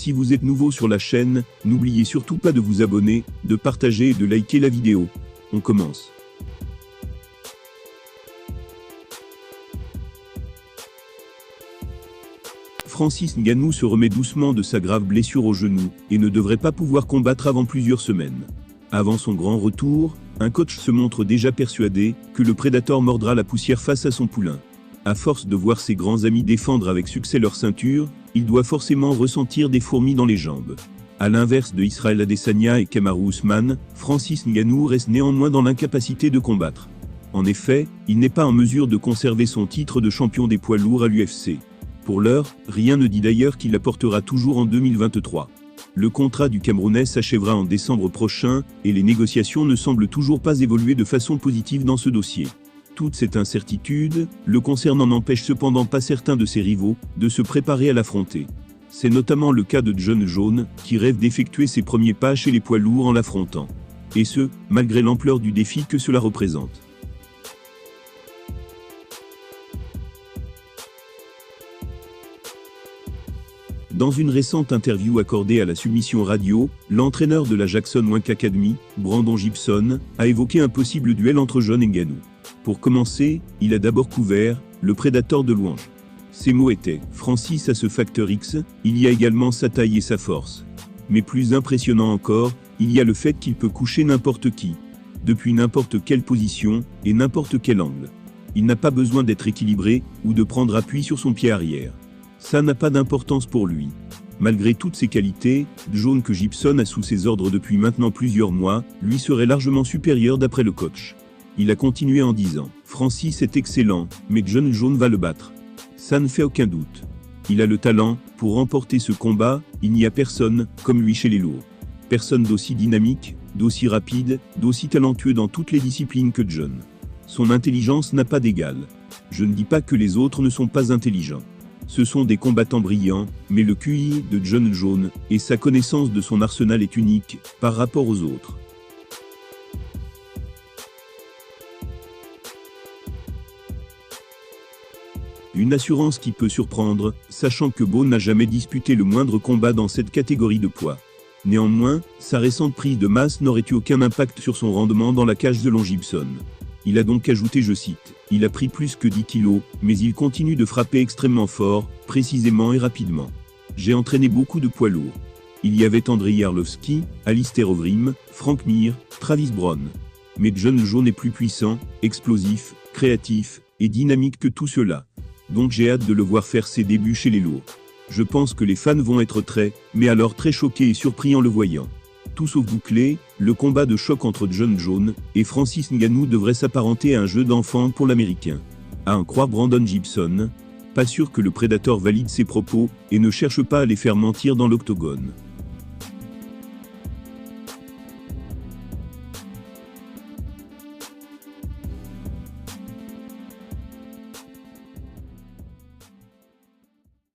Si vous êtes nouveau sur la chaîne, n'oubliez surtout pas de vous abonner, de partager et de liker la vidéo. On commence. Francis Ngannou se remet doucement de sa grave blessure au genou, et ne devrait pas pouvoir combattre avant plusieurs semaines. Avant son grand retour, un coach se montre déjà persuadé que le prédateur mordra la poussière face à son poulain. À force de voir ses grands amis défendre avec succès leur ceinture, il doit forcément ressentir des fourmis dans les jambes. À l'inverse de Israel Adesanya et Kamaru Usman, Francis Ngannou reste néanmoins dans l'incapacité de combattre. En effet, il n'est pas en mesure de conserver son titre de champion des poids lourds à l'UFC. Pour l'heure, rien ne dit d'ailleurs qu'il la portera toujours en 2023. Le contrat du Camerounais s'achèvera en décembre prochain, et les négociations ne semblent toujours pas évoluer de façon positive dans ce dossier. Toute cette incertitude le concernant n'empêche cependant pas certains de ses rivaux de se préparer à l'affronter. C'est notamment le cas de Jon Jones, qui rêve d'effectuer ses premiers pas chez les poids lourds en l'affrontant. Et ce, malgré l'ampleur du défi que cela représente. Dans une récente interview accordée à la Submission Radio, l'entraîneur de la Jackson Wink Academy, Brandon Gibson, a évoqué un possible duel entre Jon et Ngannou. Pour commencer, il a d'abord couvert le prédateur de louanges. Ses mots étaient « Francis a ce facteur X, il y a également sa taille et sa force. Mais plus impressionnant encore, il y a le fait qu'il peut coucher n'importe qui, depuis n'importe quelle position et n'importe quel angle. Il n'a pas besoin d'être équilibré ou de prendre appui sur son pied arrière. Ça n'a pas d'importance pour lui. Malgré toutes ses qualités, Jon que Gibson a sous ses ordres depuis maintenant plusieurs mois, lui serait largement supérieur d'après le coach. Il a continué en disant « Francis est excellent, mais Jon Jones va le battre. Ça ne fait aucun doute. Il a le talent pour remporter ce combat, il n'y a personne comme lui chez les lourds. Personne d'aussi dynamique, d'aussi rapide, d'aussi talentueux dans toutes les disciplines que Jon. Son intelligence n'a pas d'égal. Je ne dis pas que les autres ne sont pas intelligents. Ce sont des combattants brillants, mais le QI de Jon Jones et sa connaissance de son arsenal est unique par rapport aux autres. » Une assurance qui peut surprendre, sachant que Bo n'a jamais disputé le moindre combat dans cette catégorie de poids. Néanmoins, sa récente prise de masse n'aurait eu aucun impact sur son rendement dans la cage selon Gibson. Il a donc ajouté, je cite, « Il a pris plus que 10 kilos, mais il continue de frapper extrêmement fort, précisément et rapidement. J'ai entraîné beaucoup de poids lourds. Il y avait Andrei Arlovski, Alistair Overeem, Frank Mir, Travis Browne. Mais Jon Jones est plus puissant, explosif, créatif et dynamique que tout cela. Donc j'ai hâte de le voir faire ses débuts chez les lourds. Je pense que les fans vont être mais alors très choqués et surpris en le voyant. » Tout sauf bouclé, le combat de choc entre Jon Jones et Francis Ngannou devrait s'apparenter à un jeu d'enfant pour l'Américain. À en croire Brandon Gibson, pas sûr que le prédateur valide ses propos et ne cherche pas à les faire mentir dans l'octogone.